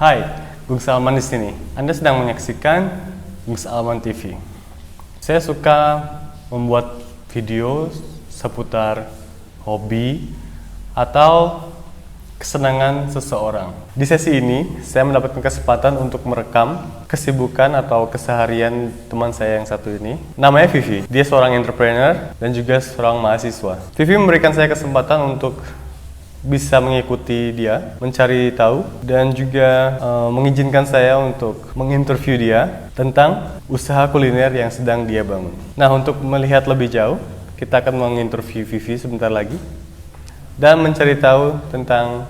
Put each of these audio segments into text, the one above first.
Hai, Gung Salman di sini. Anda sedang menyaksikan Gung Salman TV. Saya suka membuat video seputar hobi atau kesenangan seseorang. Di sesi ini, saya mendapatkan kesempatan untuk merekam kesibukan atau keseharian teman saya yang satu ini. Namanya Vivi. Dia seorang entrepreneur dan juga seorang mahasiswa. Vivi memberikan saya kesempatan untuk bisa mengikuti dia, mencari tahu, dan juga mengizinkan saya untuk menginterview dia tentang usaha kuliner yang sedang dia bangun. Nah, untuk melihat lebih jauh, kita akan menginterview Vivi sebentar lagi dan mencari tahu tentang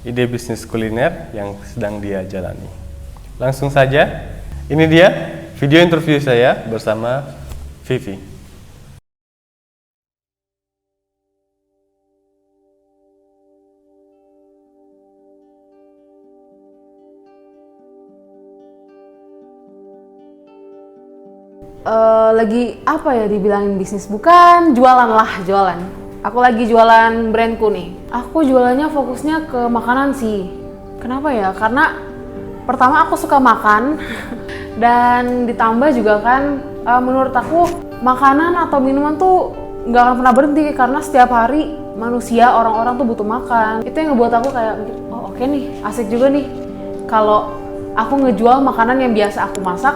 ide bisnis kuliner yang sedang dia jalani. Langsung saja, ini dia video interview saya bersama Vivi. Lagi apa ya dibilangin bisnis? Bukan, jualan lah, jualan. Aku lagi jualan brandku nih. Aku jualannya fokusnya ke makanan sih. Kenapa ya? Karena pertama aku suka makan dan ditambah juga kan menurut aku makanan atau minuman tuh nggak akan pernah berhenti karena setiap hari manusia, orang-orang tuh butuh makan. Itu yang ngebuat aku kayak mikir, oh oke nih, asik juga nih kalau aku ngejual makanan yang biasa aku masak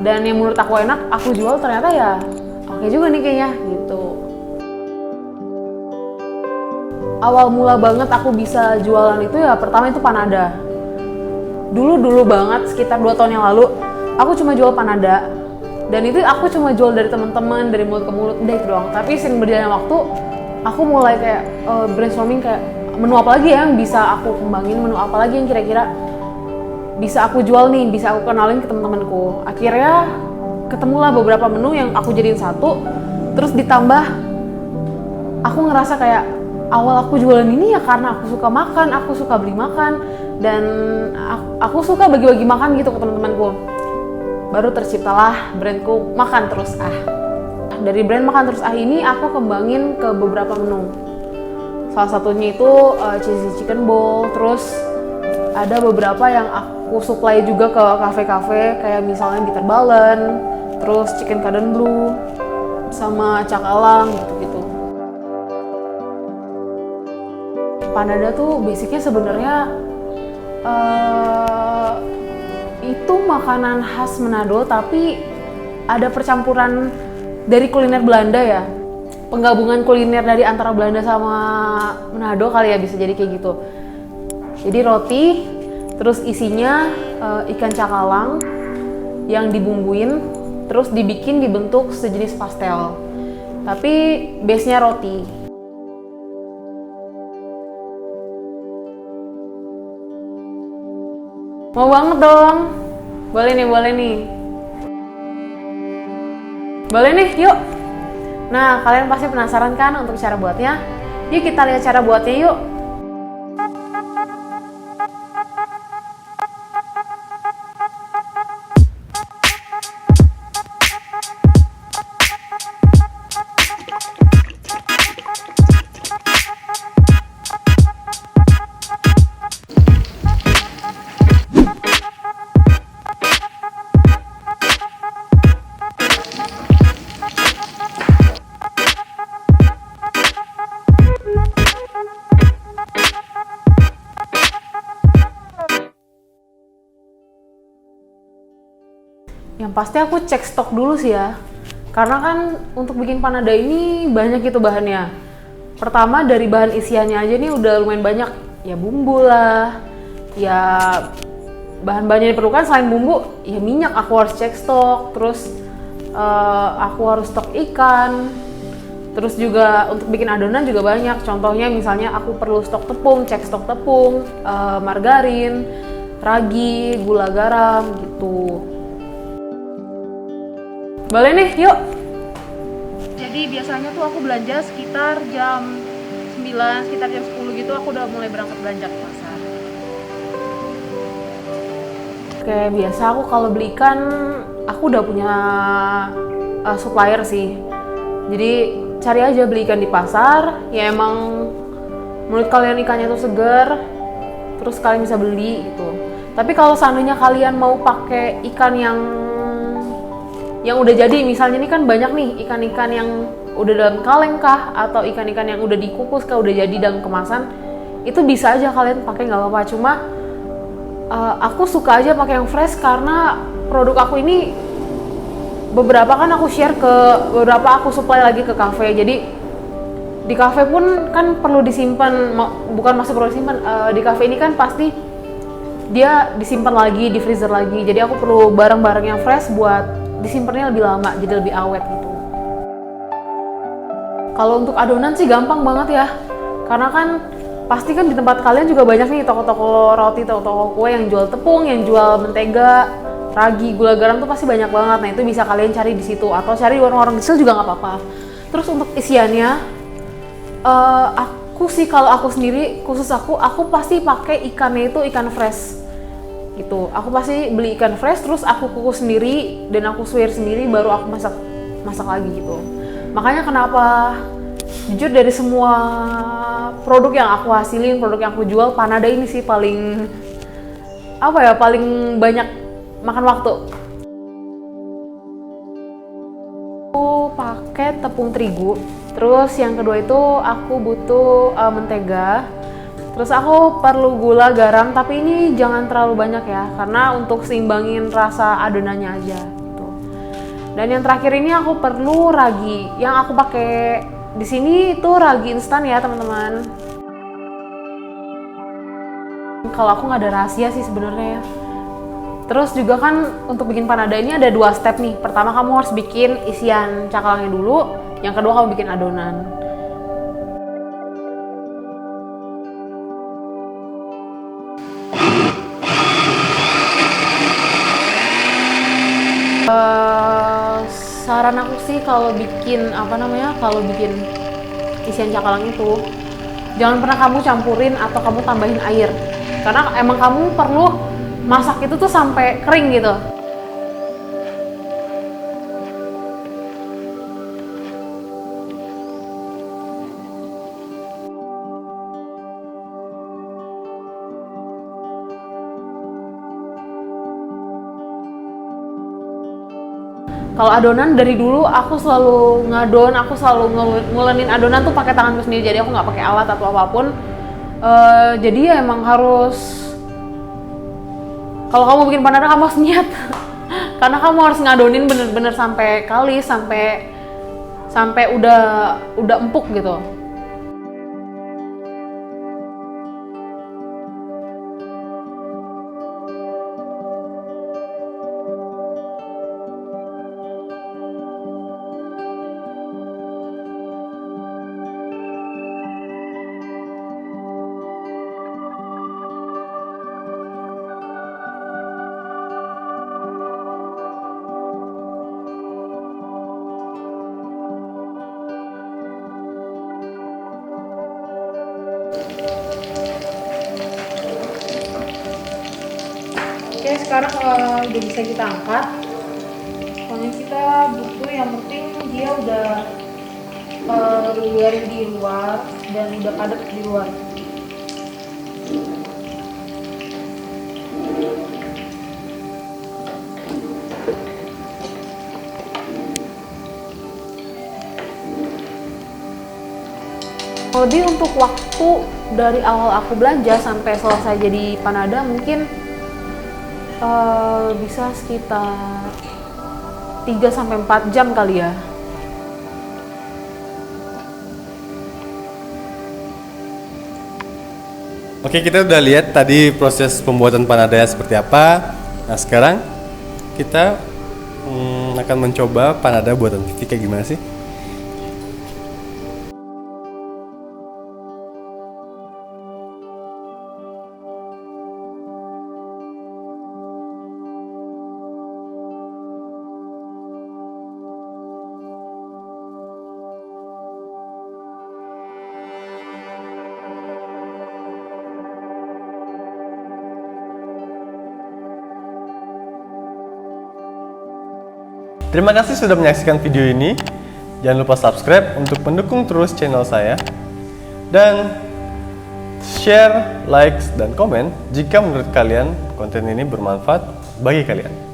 dan yang menurut aku enak, aku jual ternyata ya oke juga nih kayaknya gitu. Awal mula banget aku bisa jualan itu ya pertama itu panada. Dulu banget sekitar 2 tahun yang lalu, aku cuma jual panada. Dan itu aku cuma jual dari teman-teman, dari mulut ke mulut, udah itu doang. Tapi sering berjalannya waktu, aku mulai kayak brainstorming kayak menu apa lagi ya yang bisa aku kembangin, menu apa lagi yang kira-kira bisa aku jual nih, bisa aku kenalin ke teman-temanku. Akhirnya ketemulah beberapa menu yang aku jadiin satu, terus ditambah aku ngerasa kayak awal aku jualan ini ya karena aku suka makan, aku suka beli makan, dan aku suka bagi-bagi makan gitu ke teman-temanku. Baru terciptalah brandku Makan Terus Ah. Dari brand Makan Terus Ah ini aku kembangin ke beberapa menu. Salah satunya itu cheesy chicken bowl, terus ada beberapa yang aku supply juga ke kafe-kafe kayak misalnya Bitter Ballen, terus Chicken Cordon Bleu, sama cakalang gitu-gitu. Panada tuh basicnya sebenarnya itu makanan khas Manado tapi ada percampuran dari kuliner Belanda ya. Penggabungan kuliner dari antara Belanda sama Manado kali ya, bisa jadi kayak gitu. Jadi roti, terus isinya ikan cakalang yang dibumbuin, terus dibikin dibentuk sejenis pastel. Tapi base-nya roti. Mau banget dong. Boleh nih, boleh nih. Boleh nih, yuk. Nah, kalian pasti penasaran kan untuk cara buatnya? Yuk kita lihat cara buatnya yuk. Yang pasti aku cek stok dulu sih ya. Karena kan untuk bikin panada ini banyak gitu bahannya. Pertama dari bahan isiannya aja nih udah lumayan banyak. Ya bumbu lah, ya bahan-bahan yang diperlukan selain bumbu, ya minyak aku harus cek stok. Terus aku harus stok ikan. Terus juga untuk bikin adonan juga banyak. Contohnya misalnya aku perlu stok tepung, cek stok tepung, margarin, ragi, gula garam gitu. Boleh nih, yuk. Jadi biasanya tuh aku belanja sekitar jam 9, sekitar jam 10 gitu aku udah mulai berangkat belanja ke pasar. Oke, biasa aku kalau beli ikan, aku udah punya supplier sih. Jadi cari aja beli ikan di pasar, ya emang menurut kalian ikannya tuh segar, terus kalian bisa beli gitu. Tapi kalau seandainya kalian mau pakai ikan yang udah jadi, misalnya ini kan banyak nih ikan-ikan yang udah dalam kaleng kah, atau ikan-ikan yang udah dikukus kah, udah jadi dalam kemasan, itu bisa aja kalian pakai, nggak apa-apa. Cuma aku suka aja pakai yang fresh karena produk aku ini beberapa kan aku share ke beberapa, aku supply lagi ke kafe. Jadi di kafe pun kan perlu disimpan, bukan masih perlu disimpan, di kafe ini kan pasti dia disimpan lagi di freezer lagi. Jadi aku perlu barang-barang yang fresh buat disimpannya lebih lama, jadi lebih awet gitu. Kalau untuk adonan sih gampang banget ya, karena kan pasti kan di tempat kalian juga banyak nih toko-toko roti, toko-toko kue yang jual tepung, yang jual mentega, ragi, gula garam tuh pasti banyak banget. Nah itu bisa kalian cari di situ, atau cari di warung-warung kecil juga nggak apa-apa. Terus untuk isiannya, aku sih kalau aku sendiri, khusus aku pasti pakai ikannya itu ikan fresh gitu. Aku pasti beli ikan fresh, terus aku kukus sendiri dan aku suir sendiri, baru aku masak lagi gitu. Makanya kenapa jujur dari semua produk yang aku hasilin, produk yang aku jual, Panada ini sih paling paling banyak makan waktu. Aku pakai tepung terigu, terus yang kedua itu aku butuh mentega, terus aku perlu gula garam, tapi ini jangan terlalu banyak ya, karena untuk seimbangin rasa adonannya aja gitu. Dan yang terakhir ini aku perlu ragi, yang aku pakai di sini itu ragi instan ya teman-teman. Kalau aku nggak ada rahasia sih sebenarnya ya. Terus juga kan untuk bikin panada ini ada 2 step nih. Pertama kamu harus bikin isian cakalangnya dulu, yang kedua kamu bikin adonan. Saran aku sih kalau bikin bikin isian cakalang itu, jangan pernah kamu campurin atau kamu tambahin air, karena emang kamu perlu masak itu tuh sampai kering gitu. Kalau adonan dari dulu aku selalu ngadon, aku selalu ngulenin adonan tuh pakai tanganku sendiri, jadi aku nggak pakai alat atau apapun. Jadi ya emang harus, kalau kamu bikin panada kamu harus niat karena kamu harus ngadonin bener-bener sampai kalis, sampai udah empuk gitu. Oke, sekarang udah bisa kita angkat. Pokoknya kita butuh yang penting dia udah garing di luar dan udah padat di luar. Lebih untuk waktu dari awal aku belanja sampai selesai jadi panada mungkin bisa sekitar 3-4 jam kali ya. Oke, kita udah lihat tadi proses pembuatan panadanya seperti apa. Nah sekarang kita akan mencoba panada buatan Vivi kayak gimana sih. Terima kasih sudah menyaksikan video ini. Jangan lupa subscribe untuk mendukung terus channel saya. Dan share, likes, dan komen jika menurut kalian konten ini bermanfaat bagi kalian.